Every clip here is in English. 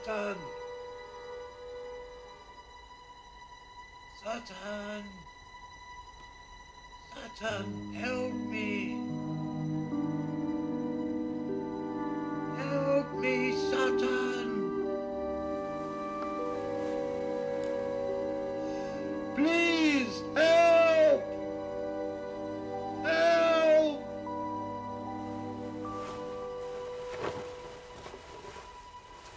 Satan! Satan! Satan, help me! Help me, Satan! Please, help! Help!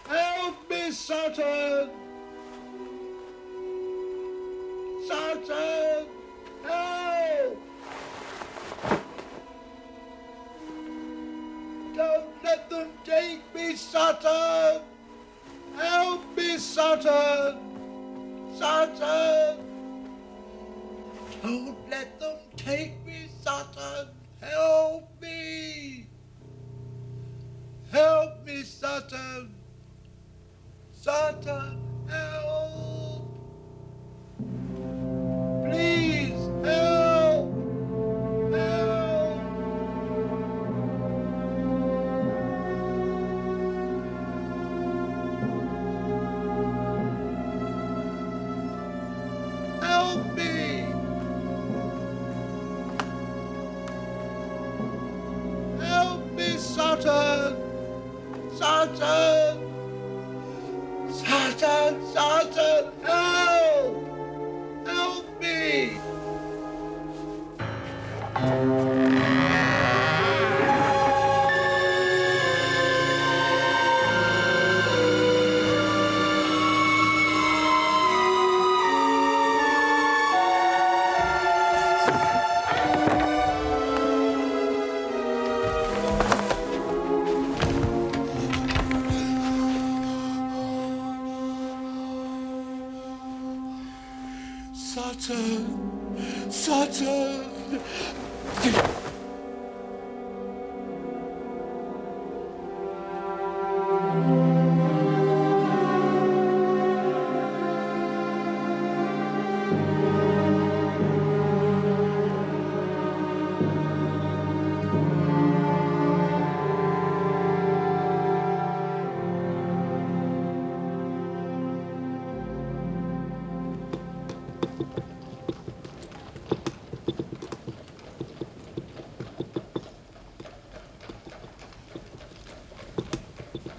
Help me, Satan! Satan! Help! Don't let them take me, Satan! Help me, Satan! Satan! Don't let them take me, Satan! Help me! Help me, Satan! Satan, help! Please, help! Help! Help me! Help me, Satan! Satan! Satan! Satan! Help! Help me! Satan! Satan!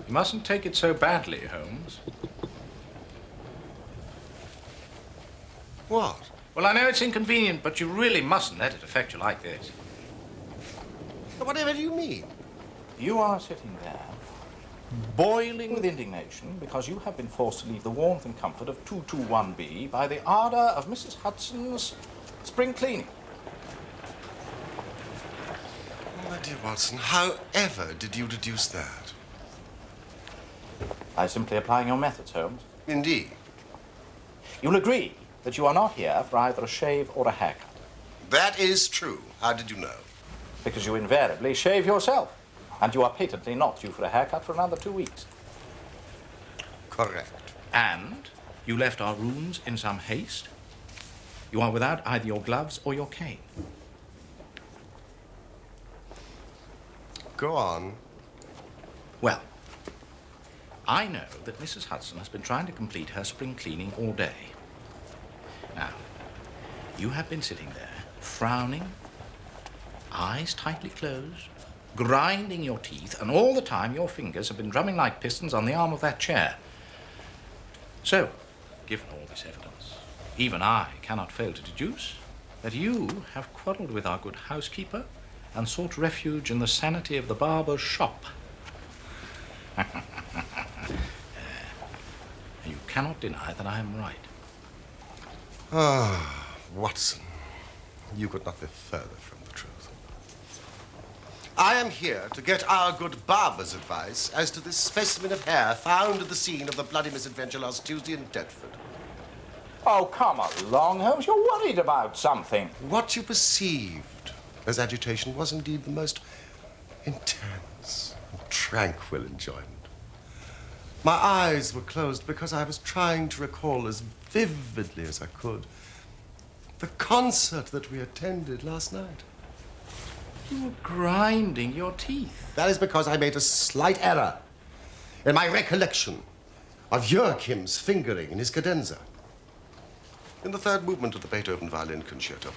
You mustn't take it so badly, Holmes. What? Well, I know it's inconvenient, but you really mustn't let it affect you like this. Whatever do you mean? You are sitting there, boiling with indignation because you have been forced to leave the warmth and comfort of 221B by the ardor of Mrs. Hudson's spring cleaning. My dear Watson, however did you deduce that? By simply applying your methods, Holmes. Indeed. You'll agree that you are not here for either a shave or a haircut. That is true. How did you know? Because you invariably shave yourself. And you are patently not due for a haircut for another 2 weeks. Correct. And you left our rooms in some haste. You are without either your gloves or your cane. Go on. Well, I know that Mrs. Hudson has been trying to complete her spring cleaning all day. Now, you have been sitting there, frowning, eyes tightly closed, grinding your teeth, and all the time your fingers have been drumming like pistons on the arm of that chair. So, given all this evidence, even I cannot fail to deduce that you have quarreled with our good housekeeper and sought refuge in the sanity of the barber's shop. You cannot deny that I am right. Ah, Watson, you could not be further from the truth. I am here to get our good barber's advice as to this specimen of hair found at the scene of the bloody misadventure last Tuesday in Deptford. Oh, come along, Holmes. You're worried about something. What you perceived as agitation was indeed the most intense and tranquil enjoyment. My eyes were closed because I was trying to recall as vividly as I could the concert that we attended last night. You were grinding your teeth. That is because I made a slight error in my recollection of Joachim's fingering in his cadenza. In the third movement of the Beethoven Violin Concerto.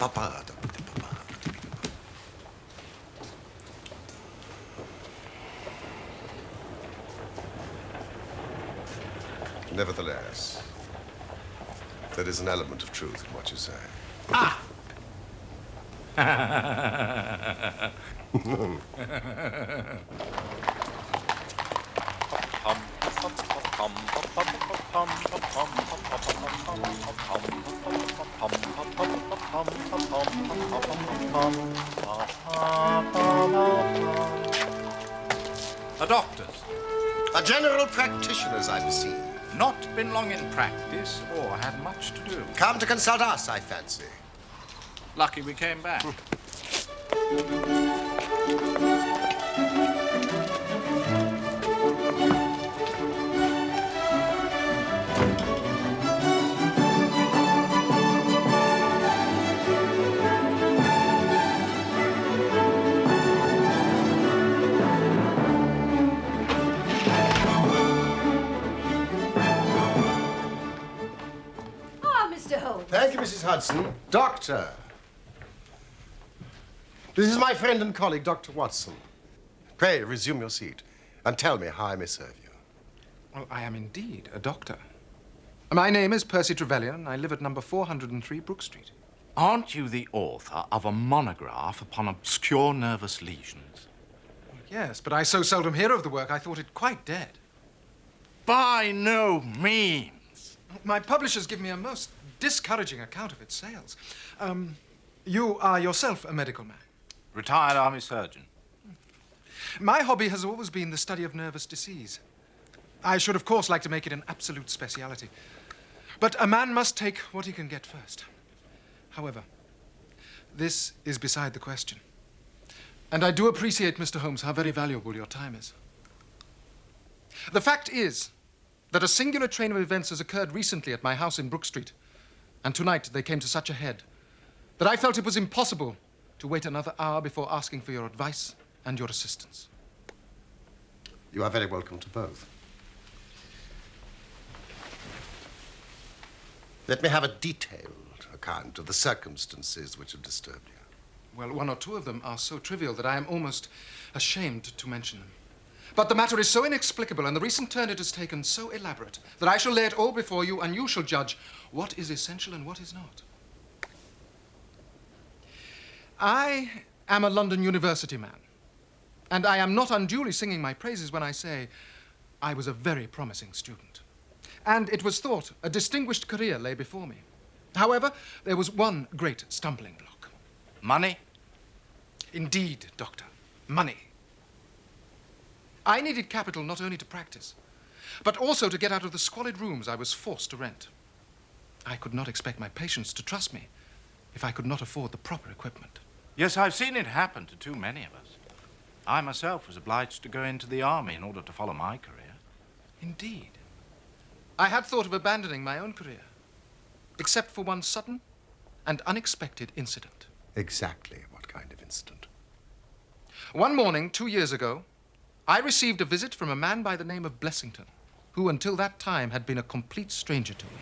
Nevertheless, there is an element of truth in what you say. Ah! A doctor's. A general practitioner's, I perceive. Not been long in practice or had much to do. Come to consult us, I fancy. Lucky we came back. Mr. Holmes. Thank you, Mrs. Hudson. Doctor. This is my friend and colleague, Dr. Watson. Pray, resume your seat and tell me how I may serve you. Well, I am indeed a doctor. My name is Percy Trevelyan. I live at number 403 Brook Street. Aren't you the author of a monograph upon obscure nervous lesions? Well, yes, but I so seldom hear of the work, I thought it quite dead. By no means. My publishers give me a most discouraging account of its sales. You are yourself a medical man. Retired army surgeon. My hobby has always been the study of nervous disease. I should, of course, like to make it an absolute speciality. But a man must take what he can get first. However, this is beside the question. And I do appreciate, Mr. Holmes, how very valuable your time is. The fact is that a singular train of events has occurred recently at my house in Brook Street. And tonight they came to such a head that I felt it was impossible to wait another hour before asking for your advice and your assistance. You are very welcome to both. Let me have a detailed account of the circumstances which have disturbed you. Well, one or two of them are so trivial that I am almost ashamed to mention them. But the matter is so inexplicable and the recent turn it has taken so elaborate that I shall lay it all before you and you shall judge what is essential and what is not. I am a London University man, and I am not unduly singing my praises when I say I was a very promising student. And it was thought a distinguished career lay before me. However, there was one great stumbling block. Money? Indeed, Doctor, money. I needed capital not only to practice, but also to get out of the squalid rooms I was forced to rent. I could not expect my patients to trust me if I could not afford the proper equipment. Yes, I've seen it happen to too many of us. I myself was obliged to go into the army in order to follow my career. Indeed. I had thought of abandoning my own career, except for one sudden and unexpected incident. Exactly what kind of incident? One morning, 2 years ago, I received a visit from a man by the name of Blessington, who until that time had been a complete stranger to me.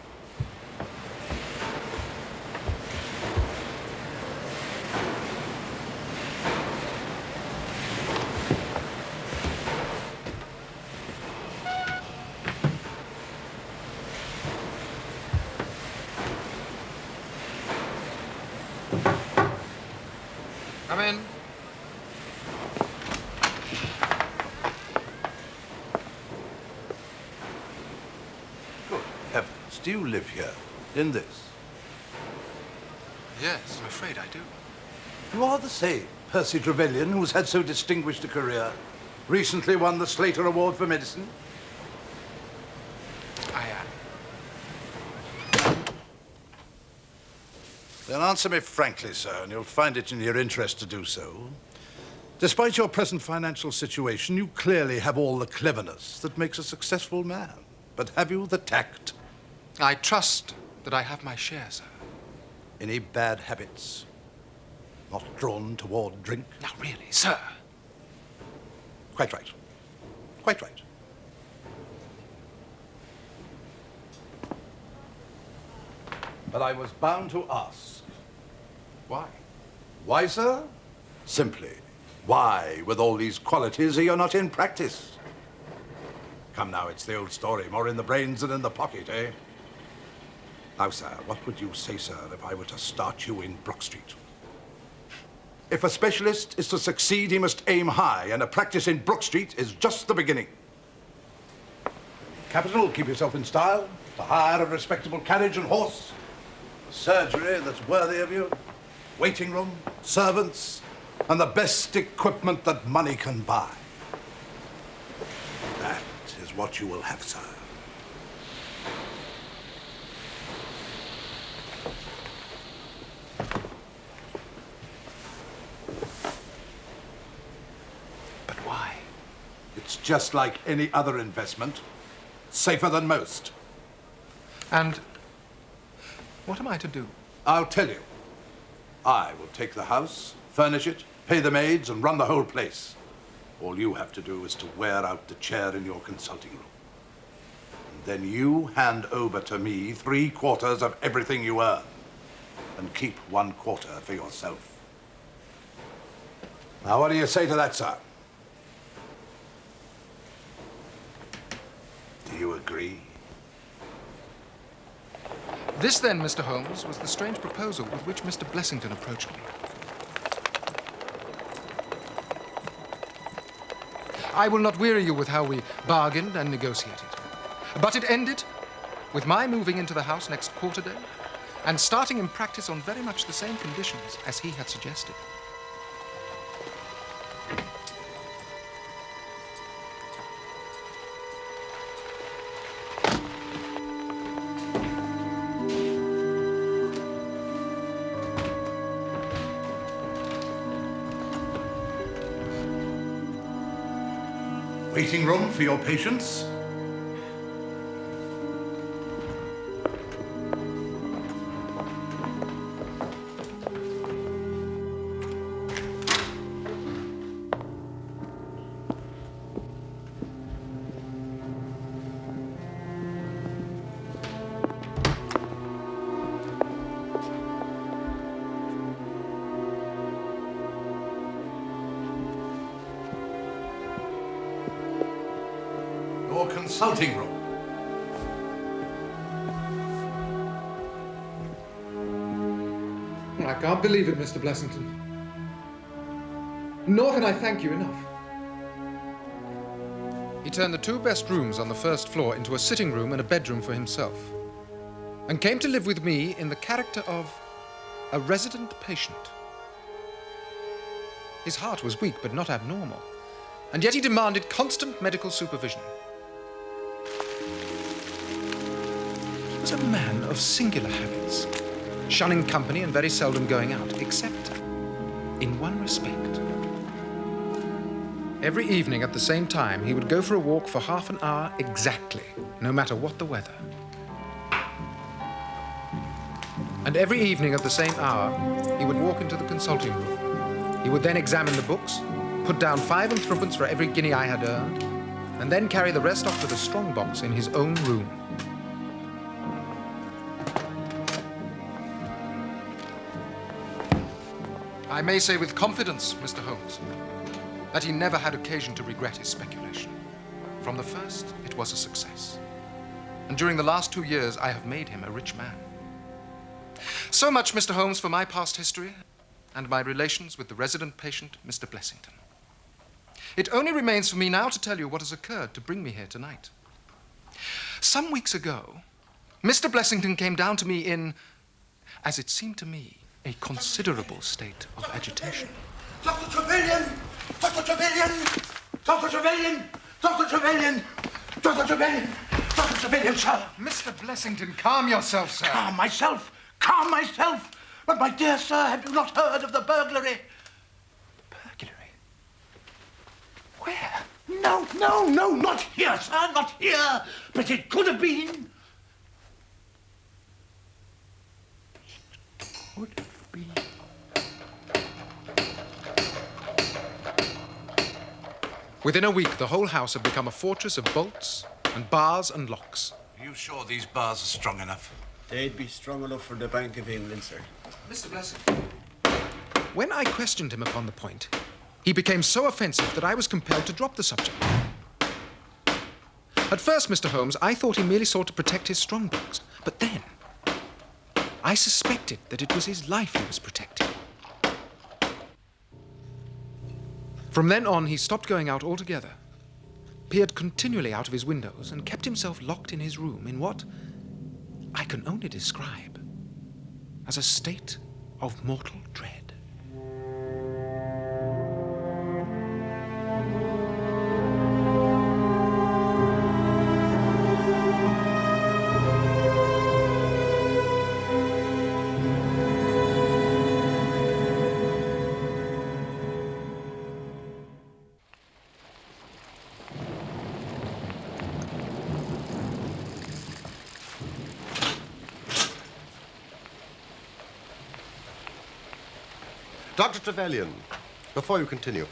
Come in. Good heavens, do you live here, in this? Yes, I'm afraid I do. You are the same Percy Trevelyan who's had so distinguished a career, recently won the Slater Award for Medicine? I am. Then answer me frankly, sir, and you'll find it in your interest to do so. Despite your present financial situation, you clearly have all the cleverness that makes a successful man. But have you the tact? I trust that I have my share, sir. Any bad habits? Not drawn toward drink? Now, really, sir. Quite right. Quite right. but I was bound to ask. Why? Why, sir? Simply, why, with all these qualities, are you not in practice? Come now, it's the old story, more in the brains than in the pocket, eh? Now, sir, what would you say, sir, if I were to start you in Brook Street? If a specialist is to succeed, he must aim high, and a practice in Brook Street is just the beginning. Capital, keep yourself in style, the hire of respectable carriage and horse, a surgery that's worthy of you, waiting room, servants, and the best equipment that money can buy. That is what you will have, sir. But why? It's just like any other investment, safer than most. And what am I to do? I'll tell you. I will take the house, furnish it, pay the maids, and run the whole place. All you have to do is to wear out the chair in your consulting room. And then you hand over to me 3/4 of everything you earn, and keep 1/4 for yourself. Now, what do you say to that, sir? Do you agree? This, then, Mr. Holmes, was the strange proposal with which Mr. Blessington approached me. I will not weary you with how we bargained and negotiated. But it ended with my moving into the house next quarter day and starting in practice on very much the same conditions as he had suggested. Waiting room for your patients? Your consulting room. I can't believe it, Mr. Blessington. Nor can I thank you enough. He turned the 2 best rooms on the first floor into a sitting room and a bedroom for himself, and came to live with me in the character of a resident patient. His heart was weak, but not abnormal, and yet he demanded constant medical supervision. He was a man of singular habits, shunning company and very seldom going out, except in one respect. Every evening at the same time, he would go for a walk for half an hour exactly, no matter what the weather. And every evening at the same hour, he would walk into the consulting room. He would then examine the books, put down 5 and 3 for every guinea I had earned, and then carry the rest off to the strong box in his own room. I may say with confidence, Mr. Holmes, that he never had occasion to regret his speculation. From the first, it was a success. And during the last 2 years, I have made him a rich man. So much, Mr. Holmes, for my past history and my relations with the resident patient, Mr. Blessington. It only remains for me now to tell you what has occurred to bring me here tonight. Some weeks ago, Mr. Blessington came down to me in, as it seemed to me, a considerable state of agitation. Dr. Trevelyan! Dr. Trevelyan! Dr. Trevelyan! Dr. Trevelyan! Dr. Trevelyan! Dr. Trevelyan, sir! Mr. Blessington, calm yourself, sir. Calm myself! Calm myself! But, my dear sir, have you not heard of the burglary? Burglary? Where? No, not here, sir, not here. But it could have been. It could have been. Within a week, the whole house had become a fortress of bolts and bars and locks. Are you sure these bars are strong enough? They'd be strong enough for the Bank of England, sir. Mr. Blessing, when I questioned him upon the point, he became so offensive that I was compelled to drop the subject. At first, Mr. Holmes, I thought he merely sought to protect his strong box. But then, I suspected that it was his life he was protecting. From then on, he stopped going out altogether, peered continually out of his windows, and kept himself locked in his room in what I can only describe as a state of mortal dread. Dr. Trevelyan, before you continue,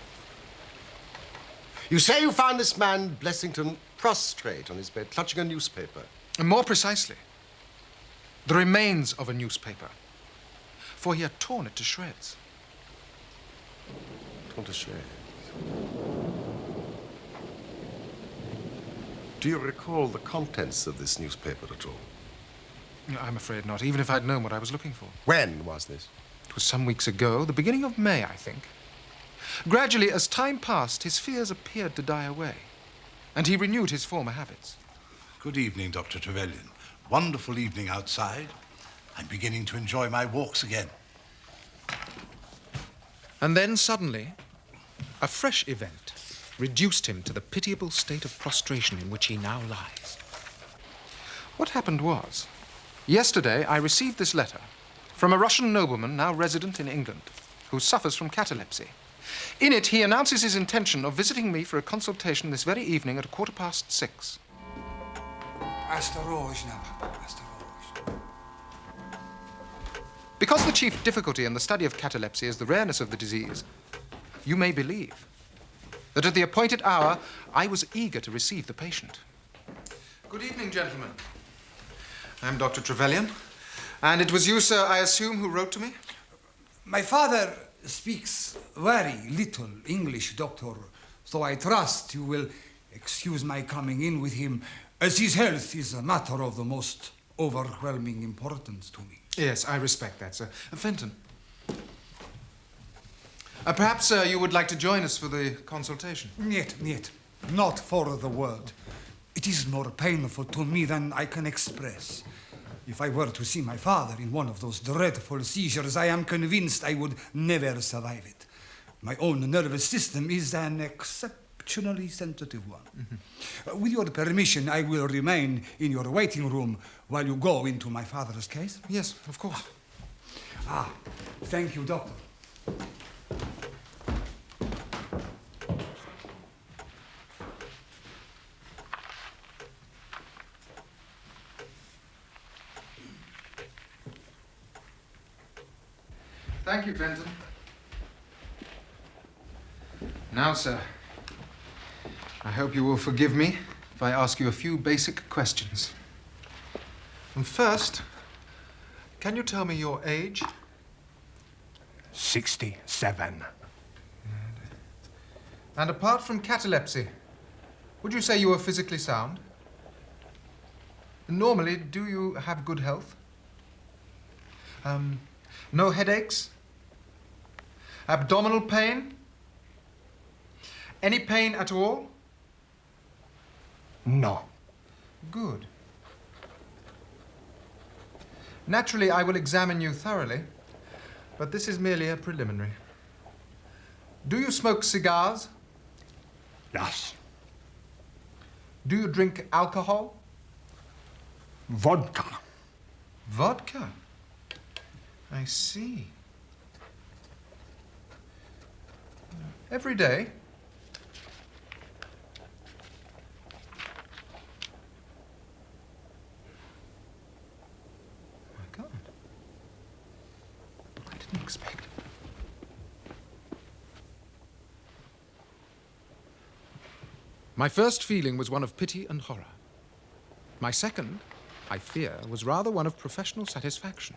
you say you found this man, Blessington, prostrate on his bed, clutching a newspaper. And more precisely, the remains of a newspaper, for he had torn it to shreds. Torn to shreds. Do you recall the contents of this newspaper at all? I'm afraid not, even if I'd known what I was looking for. When was this? It was some weeks ago, the beginning of May, I think. Gradually, as time passed, his fears appeared to die away, and he renewed his former habits. Good evening, Dr. Trevelyan. Wonderful evening outside. I'm beginning to enjoy my walks again. And then, suddenly, a fresh event reduced him to the pitiable state of prostration in which he now lies. What happened was, yesterday I received this letter from a Russian nobleman now resident in England, who suffers from catalepsy. In it, he announces his intention of visiting me for a consultation this very evening at 6:15. Осторожно. Because the chief difficulty in the study of catalepsy is the rareness of the disease, you may believe that at the appointed hour, I was eager to receive the patient. Good evening, gentlemen. I'm Dr. Trevelyan. And it was you, sir, I assume, who wrote to me? My father speaks very little English, doctor, so I trust you will excuse my coming in with him, as his health is a matter of the most overwhelming importance to me. Yes, I respect that, sir. Fenton. Perhaps, you would like to join us for the consultation? Niet, not for the world. It is more painful to me than I can express. If I were to see my father in one of those dreadful seizures, I am convinced I would never survive it. My own nervous system is an exceptionally sensitive one. Mm-hmm. With your permission, I will remain in your waiting room while you go into my father's case. Yes, of course. Thank you, doctor. Thank you, Fenton. Now, sir, I hope you will forgive me if I ask you a few basic questions. And first, can you tell me your age? 67. And apart from catalepsy, would you say you are physically sound? Normally, do you have good health? No headaches? Abdominal pain? Any pain at all? No. Good. Naturally, I will examine you thoroughly, but this is merely a preliminary. Do you smoke cigars? Yes. Do you drink alcohol? Vodka. Vodka? I see. Every day? My God. I didn't expect it. My first feeling was one of pity and horror. My second, I fear, was rather one of professional satisfaction.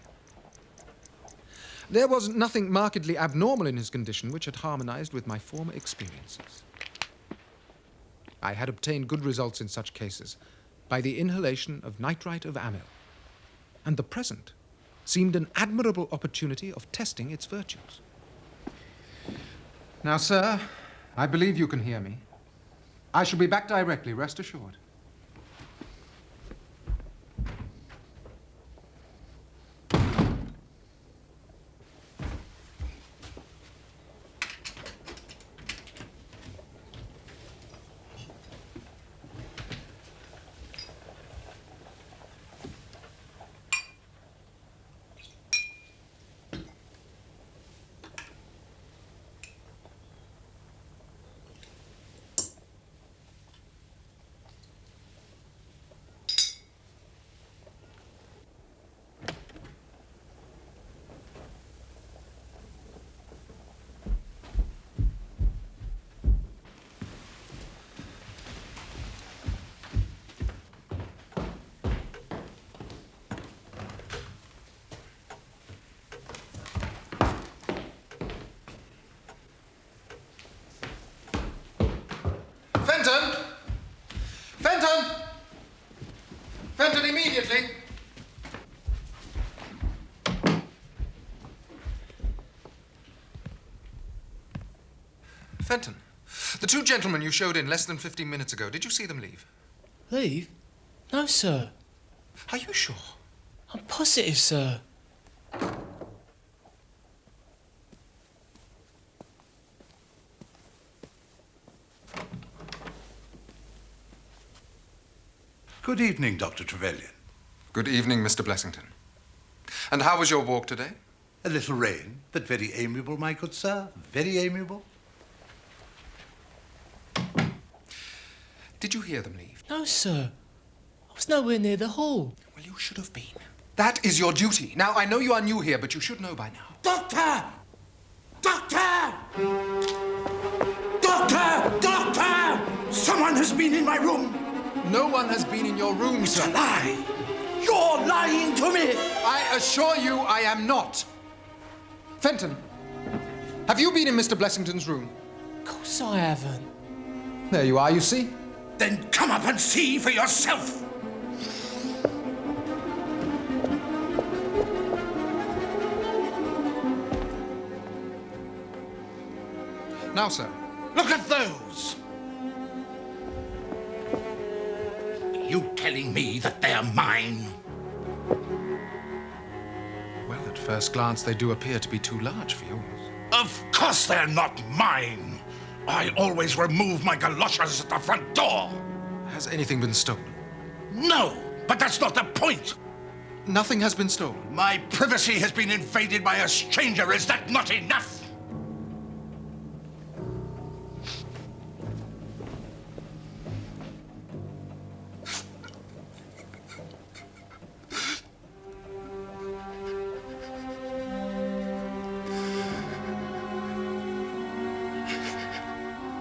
There was nothing markedly abnormal in his condition which had harmonized with my former experiences. I had obtained good results in such cases by the inhalation of nitrite of amyl, and the present seemed an admirable opportunity of testing its virtues. Now, sir, I believe you can hear me. I shall be back directly, rest assured. Fenton! Fenton! Fenton, immediately! Fenton, the two gentlemen you showed in less than 15 minutes ago, did you see them leave? Leave? No, sir. Are you sure? I'm positive, sir. Good evening, Dr. Trevelyan. Good evening, Mr. Blessington. And how was your walk today? A little rain, but very amiable, my good sir. Very amiable. Did you hear them leave? No, sir. I was nowhere near the hall. Well, you should have been. That is your duty. Now, I know you are new here, but you should know by now. Doctor! Doctor! Doctor! Doctor! Someone has been in my room! No one has been in your room, It's sir. a lie! You're lying to me! I assure you I am not. Fenton, have you been in Mr. Blessington's room? Of course I haven't. There you are, you see. Then come up and see for yourself! Now, sir. Look at those! You telling me that they're mine? Well, at first glance, they do appear to be too large for yours. Of course they're not mine. I always remove my galoshes at the front door. Has anything been stolen? No, but that's not the point. Nothing has been stolen. My privacy has been invaded by a stranger. Is that not enough?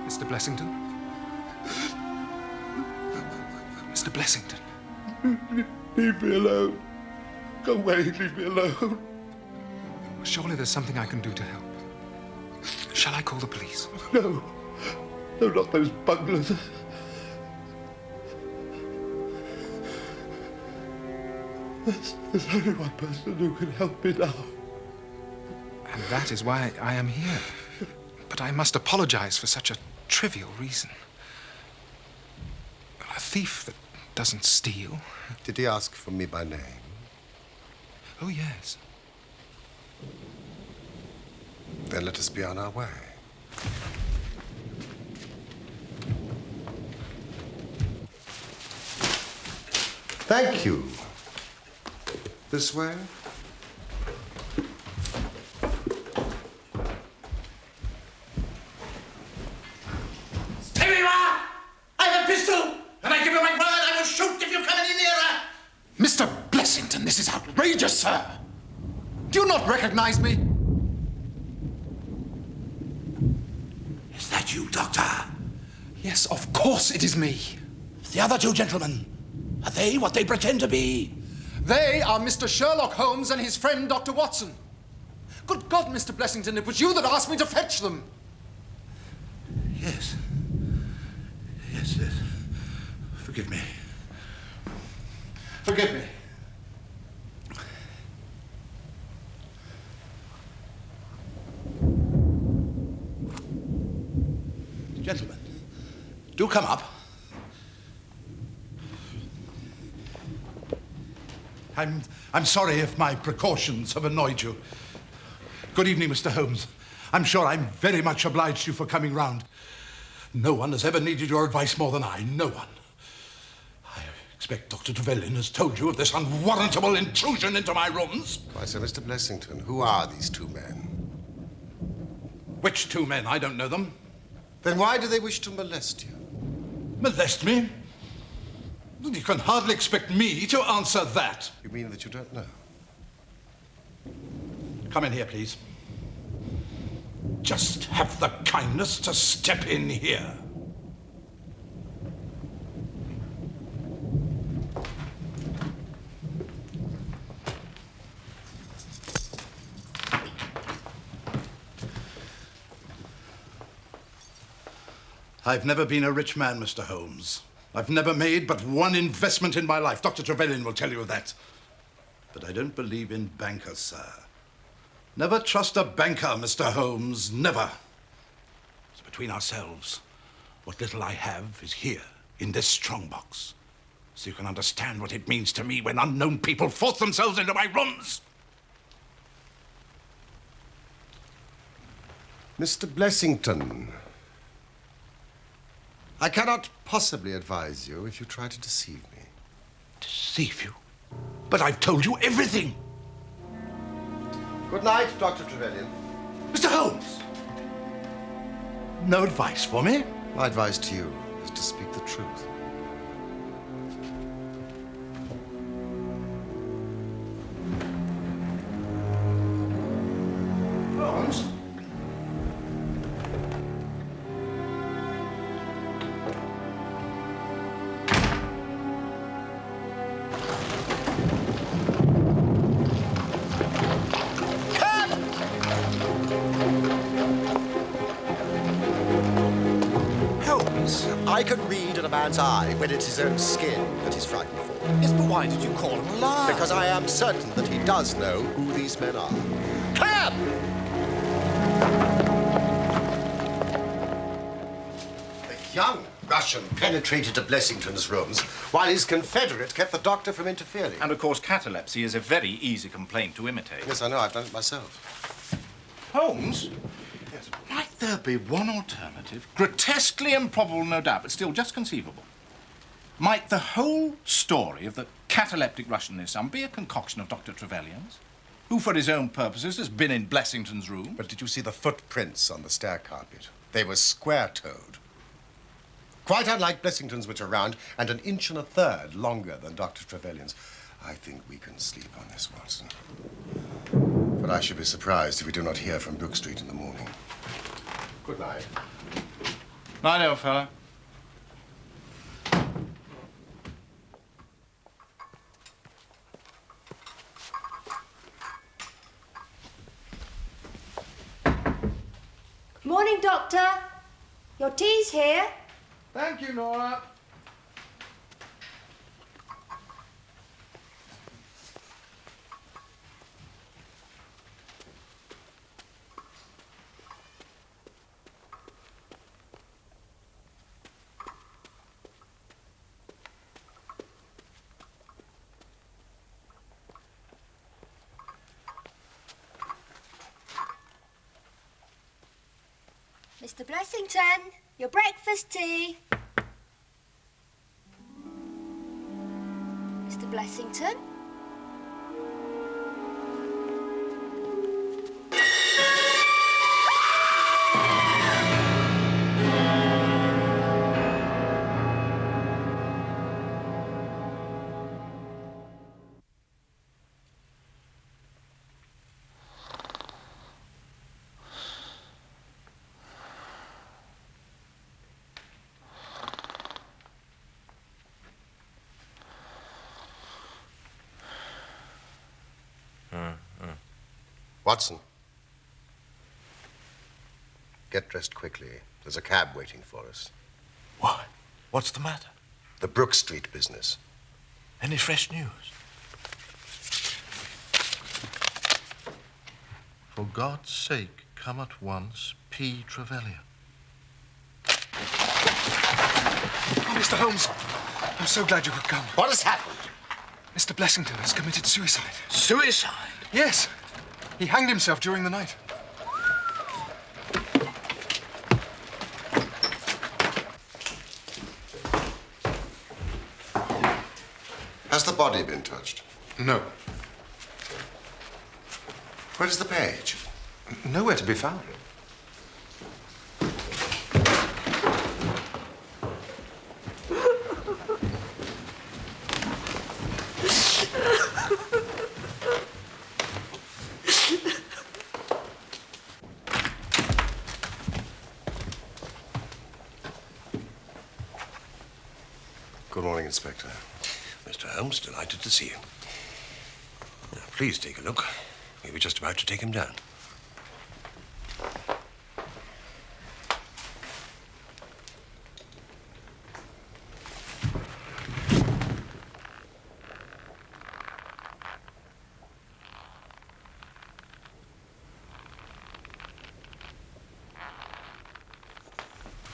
Mr. Blessington? Mr. Blessington? Leave me alone. Go away, leave me alone. Surely there's something I can do to help. Shall I call the police? No. No, not those bunglers. There's only one person who can help me now. And that is why I am here. But I must apologize for such a trivial reason. A thief that doesn't steal. Did he ask for me by name? Oh, yes. Then let us be on our way. Thank you. This way? Stay where you are! I have a pistol, and I give you my word I will shoot if you come any nearer! Mr. Blessington, this is outrageous, sir. Do you not recognize me? Is that you, Doctor? Yes, of course it is me. The other two gentlemen, are they what they pretend to be? They are Mr. Sherlock Holmes and his friend, Dr. Watson. Good God, Mr. Blessington, it was you that asked me to fetch them. Yes. Yes, yes. Forgive me. Forgive me. Gentlemen, do come up. I'm sorry if my precautions have annoyed you. Good evening, Mr. Holmes. I'm sure I'm very much obliged to you for coming round. No one has ever needed your advice more than I. No one. I expect Dr. Trevelyan has told you of this unwarrantable intrusion into my rooms. Why, so, Mr. Blessington, who are these two men? Which two men? I don't know them. Then why do they wish to molest you? Molest me? You can hardly expect me to answer that. You mean that you don't know? Come in here, please. Just have the kindness to step in here. I've never been a rich man, Mr. Holmes. I've never made but one investment in my life. Dr. Trevelyan will tell you that. But I don't believe in bankers, sir. Never trust a banker, Mr. Holmes. Never. So between ourselves, what little I have is here, in this strongbox. So you can understand what it means to me when unknown people force themselves into my rooms. Mr. Blessington, I cannot possibly advise you if you try to deceive me. Deceive you? But I've told you everything. Good night, Dr. Trevelyan. Mr. Holmes! No advice for me? My advice to you is to speak the truth. Holmes? Holmes, I can read in a man's eye when it's his own skin that he's frightened for. Yes, but why did you call him a liar? Because I am certain that he does know who these men are. Cab! The young Russian penetrated to Blessington's rooms while his confederate kept the doctor from interfering. And of course, catalepsy is a very easy complaint to imitate. Yes, I know. I've done it myself. Holmes? Yes. Might there be one alternative? Grotesquely improbable, no doubt, but still just conceivable. Might the whole story of the cataleptic Russian and his son be a concoction of Dr. Trevelyan's, who, for his own purposes, has been in Blessington's room? But did you see the footprints on the stair carpet? They were square-toed. Quite unlike Blessington's, which are round and an inch and a third longer than Dr. Trevelyan's. I think we can sleep on this, Watson. But I should be surprised if we do not hear from Brook Street in the morning. Good night. Night, old fellow. Morning, Doctor. Your tea's here. Thank you, Nora. Mr. Blessington, your breakfast tea. Mr. Blessington? Watson. Get dressed quickly. There's a cab waiting for us. Why? What's the matter? The Brook Street business. Any fresh news? For God's sake, come at once, P. Trevelyan. Oh, Mr. Holmes, I'm so glad you could come. What has happened? Mr. Blessington has committed suicide. Suicide? Yes. He hanged himself during the night. Has the body been touched? No. Where is the page? Nowhere to be found. Good morning, Inspector. Mr. Holmes, delighted to see you. Now, please take a look. We were just about to take him down.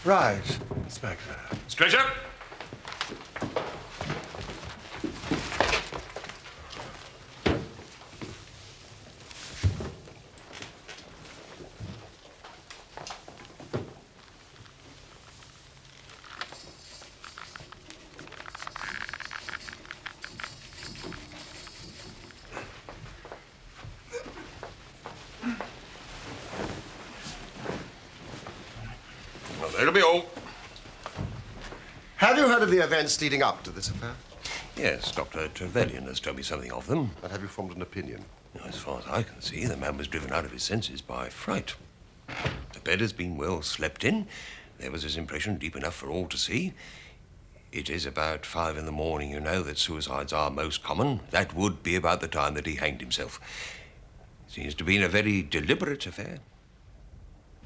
Right, Inspector. Stretcher! Well, that'll be all. Have you heard of the events leading up to this affair? Yes, Dr. Trevelyan has told me something of them. And have you formed an opinion? As far as I can see, the man was driven out of his senses by fright. The bed has been well slept in. There was his impression deep enough for all to see. It is about 5 in the morning, you know, that suicides are most common. That would be about the time that he hanged himself. Seems to have been a very deliberate affair.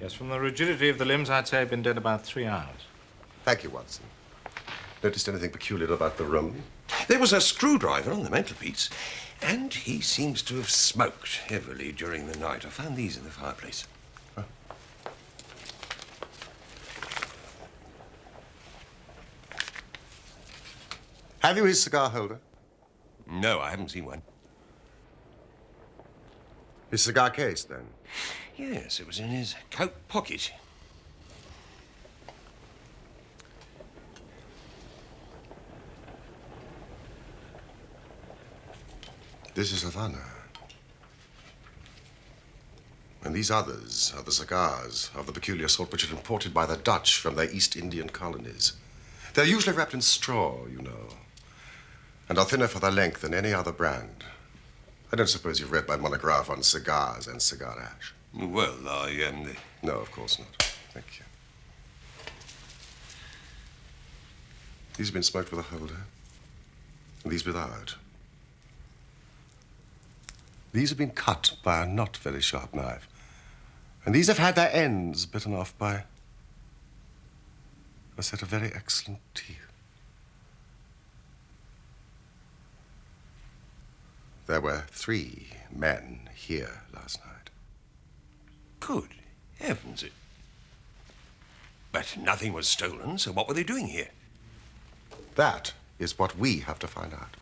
Yes, from the rigidity of the limbs, I'd say he'd been dead about 3 hours. Thank you, Watson. Noticed anything peculiar about the room? There was a screwdriver on the mantelpiece, and he seems to have smoked heavily during the night. I found these in the fireplace. Have you his cigar holder? No, I haven't seen one. His cigar case, then? Yes, it was in his coat pocket. This is Havana. And these others are the cigars of the peculiar sort which are imported by the Dutch from their East Indian colonies. They're usually wrapped in straw, you know, and are thinner for their length than any other brand. I don't suppose you've read my monograph on cigars and cigar ash. Well, No, of course not. Thank you. These have been smoked with a holder, and these without. These have been cut by a not very sharp knife, and these have had their ends bitten off by a set of very excellent teeth. There were 3 men here last night. Good heavens. But nothing was stolen, so what were they doing here? That is what we have to find out.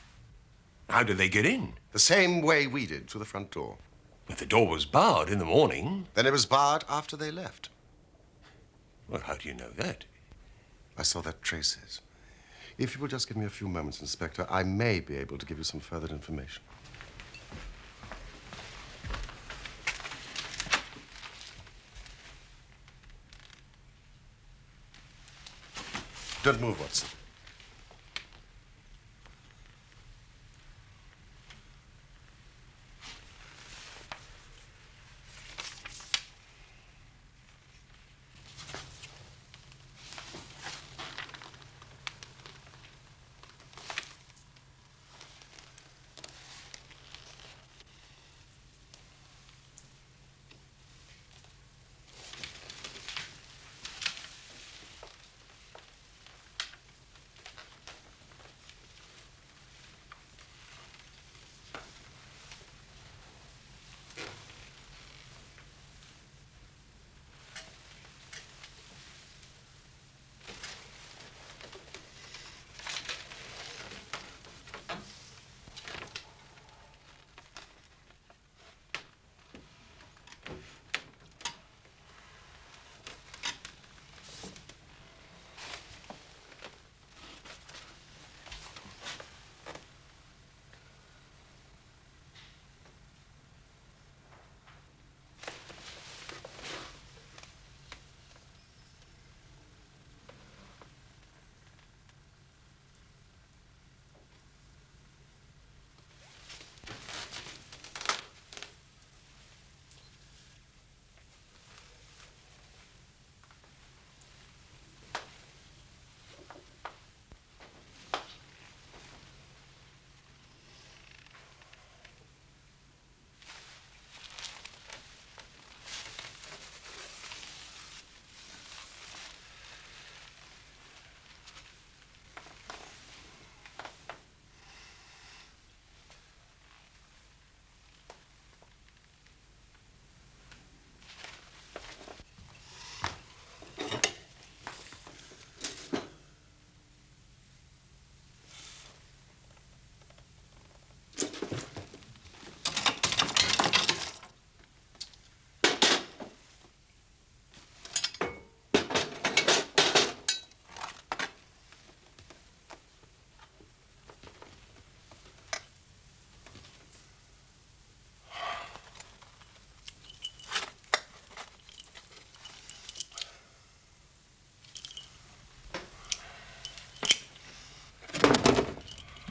How did they get in? The same way we did, through the front door. But the door was barred in the morning. Then it was barred after they left. Well, how do you know that? I saw their traces. If you will just give me a few moments, Inspector, I may be able to give you some further information. Don't move, Watson.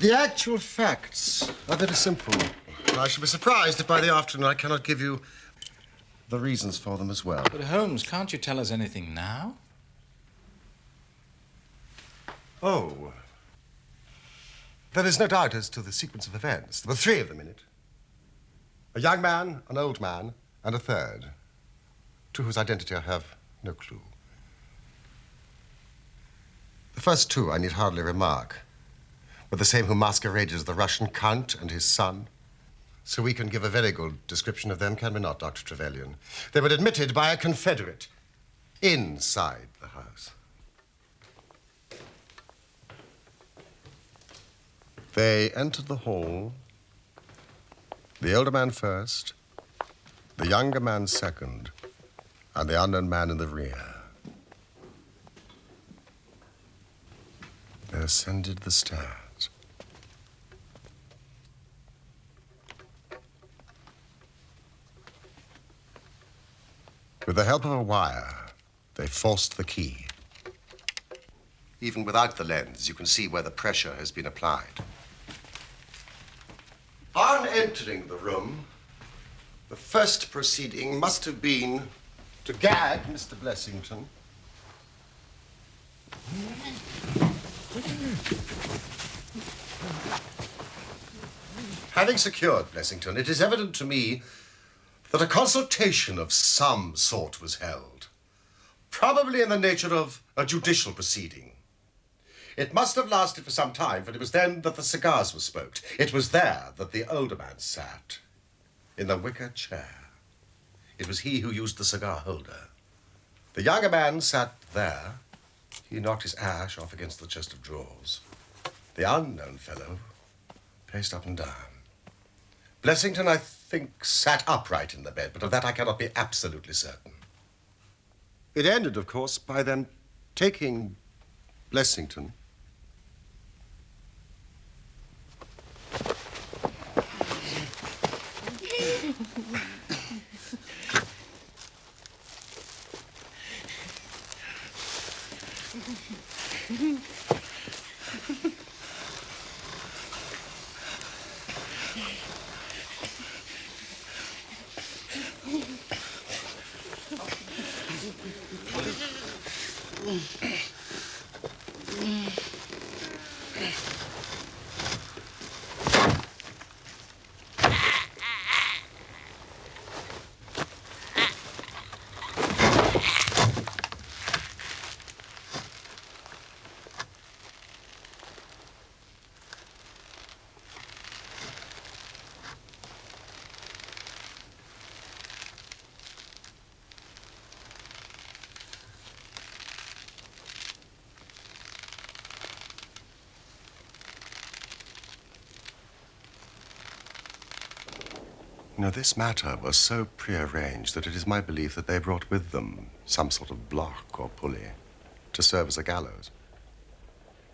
The actual facts are very simple. I shall be surprised if by the afternoon I cannot give you the reasons for them as well. But Holmes, can't you tell us anything now? Oh. There is no doubt as to the sequence of events. There were three of them in it. A young man, an old man, and a third, to whose identity I have no clue. The first two, I need hardly remark, were the same who masqueraded as the Russian Count and his son. So we can give a very good description of them, can we not, Dr. Trevelyan? They were admitted by a Confederate inside the house. They entered the hall, the older man first, the younger man second, and the unknown man in the rear. They ascended the stairs. With the help of a wire, they forced the key. Even without the lens, you can see where the pressure has been applied. On entering the room, the first proceeding must have been to gag Mr. Blessington. Having secured Blessington, it is evident to me that a consultation of some sort was held, probably in the nature of a judicial proceeding. It must have lasted for some time, for it was then that the cigars were smoked. It was there that the older man sat, in the wicker chair. It was he who used the cigar holder. The younger man sat there. He knocked his ash off against the chest of drawers. The unknown fellow paced up and down. Blessington, I think, sat upright in the bed, but of that I cannot be absolutely certain. It ended, of course, by them taking Blessington. You know, this matter was so prearranged that it is my belief that they brought with them some sort of block or pulley to serve as a gallows.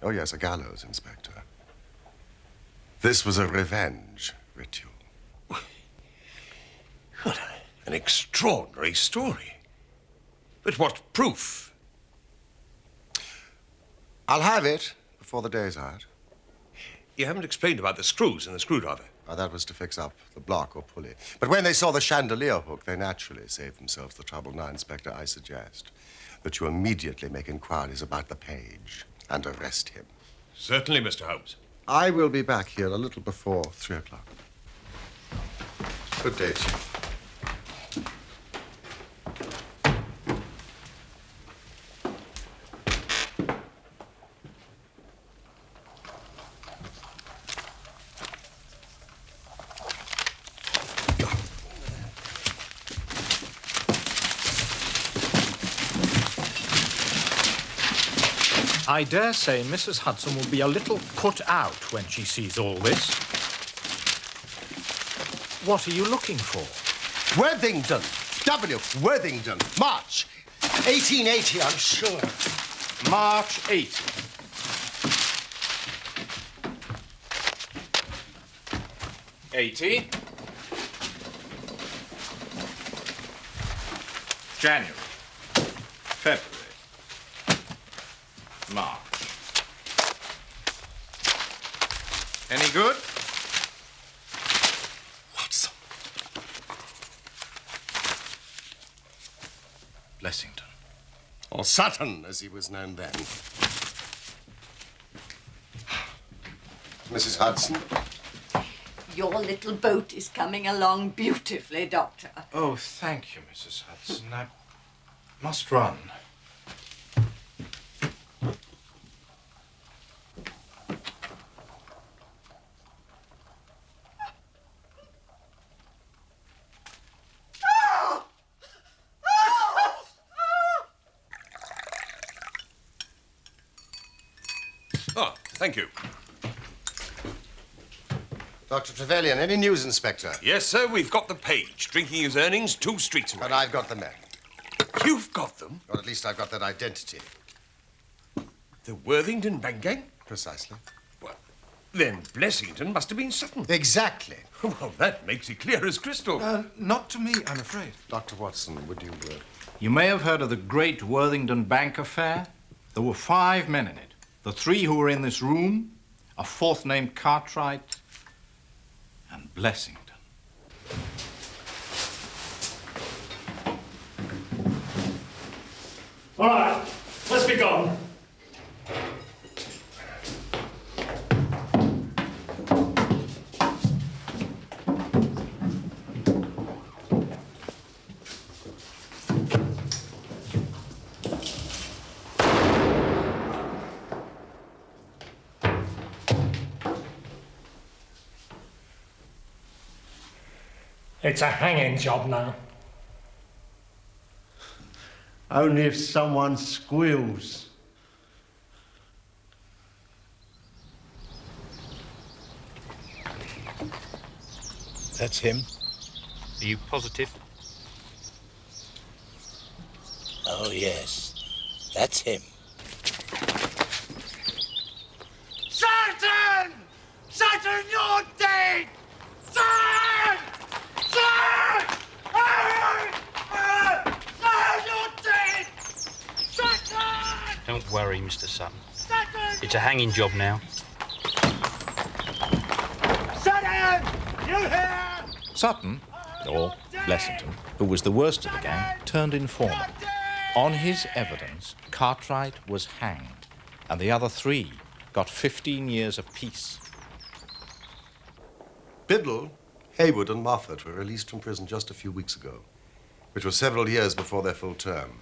Oh, yes, a gallows, Inspector. This was a revenge ritual. What an extraordinary story. But what proof? I'll have it before the day's out. You haven't explained about the screws in the screwdriver. That was to fix up the block or pulley. But when they saw the chandelier hook, they naturally saved themselves the trouble. Now, Inspector, I suggest that you immediately make inquiries about the page and arrest him. Certainly, Mr. Holmes. I will be back here a little before 3 o'clock. Good day, Chief. I dare say Mrs. Hudson will be a little put out when she sees all this. What are you looking for? Worthington. W. Worthington. March. 1880, I'm sure. March 8. '80. January. February. March. good. Watson. Blessington. Or Sutton, as he was known then. Mrs. Hudson. Your little boat is coming along beautifully, Doctor. Oh, thank you, Mrs. Hudson. I must run. Oh, thank you. Dr. Trevelyan, any news, Inspector? Yes, sir, we've got the page. Drinking his earnings 2 streets away. And I've got the men. You've got them? Or at least I've got that identity. The Worthington bank gang? Precisely. Well, then Blessington must have been Sutton. Exactly. Well, that makes it clear as crystal. Not to me, I'm afraid. Dr. Watson, would you... You may have heard of the great Worthington Bank affair. There were 5 men in it. The 3 who were in this room, a 4th named Cartwright, and Blessington. All right, let's be gone. It's a hanging job now. Only if someone squeals. That's him. Are you positive? Oh, yes. That's him. Sutton! Sutton, you're dead! Sutton! Sutton! Sutton, you're dead! Sutton! Don't worry, Mr. Sutton. Sutton! It's a hanging job now. Sutton! You here? Sutton, or Blessington, who was the worst of the gang, turned informer. On his evidence, Cartwright was hanged, and the other 3 got 15 years apiece. Biddle, Haywood, and Moffat were released from prison just a few weeks ago, which was several years before their full term.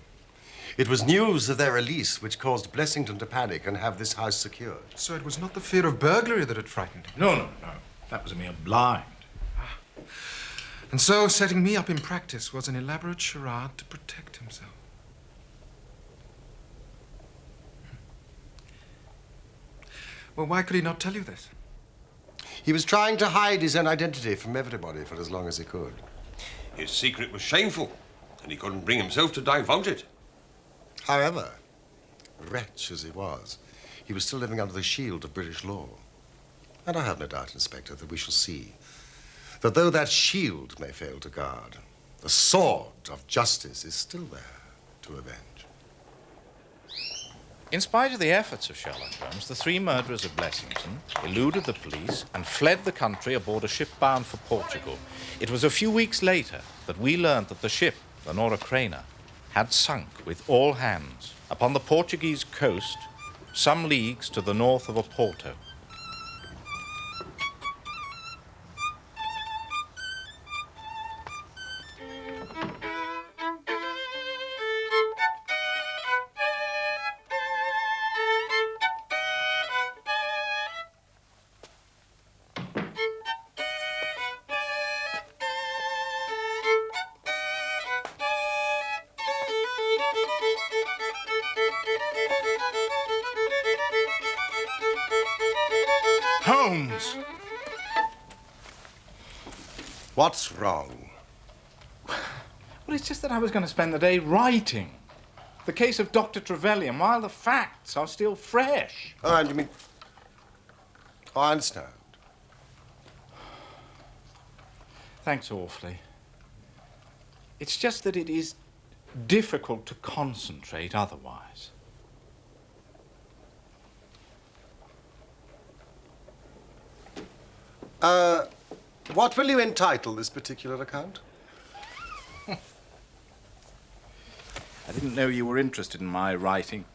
It was news of their release which caused Blessington to panic and have this house secured. So it was not the fear of burglary that had frightened him? No. That was a mere blind. And so setting me up in practice was an elaborate charade to protect himself. Well, why could he not tell you this? He was trying to hide his own identity from everybody for as long as he could. His secret was shameful, and he couldn't bring himself to divulge it. However, wretch as he was, he was still living under the shield of British law. And I have no doubt, Inspector, that we shall see that though that shield may fail to guard, the sword of justice is still there to avenge. In spite of the efforts of Sherlock Holmes, the 3 murderers of Blessington eluded the police and fled the country aboard a ship bound for Portugal. It was a few weeks later that we learned that the ship, the Nora Craner, had sunk with all hands upon the Portuguese coast, some leagues to the north of Oporto. Holmes! What's wrong? Well, it's just that I was going to spend the day writing the case of Dr. Trevelyan while the facts are still fresh. Oh, and you mean... Oh, I understand. Thanks awfully. It's just that it is difficult to concentrate otherwise. What will you entitle this particular account? I didn't know you were interested in my writing.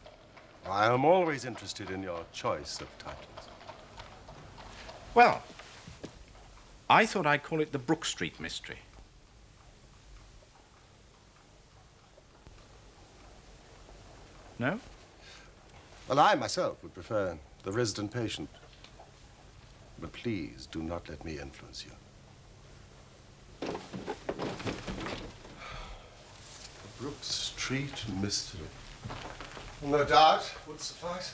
I am always interested in your choice of titles. Well, I thought I'd call it the Brook Street Mystery. No? Well, I myself would prefer The Resident Patient. But please do not let me influence you. The Brook Street Mystery. No doubt would suffice.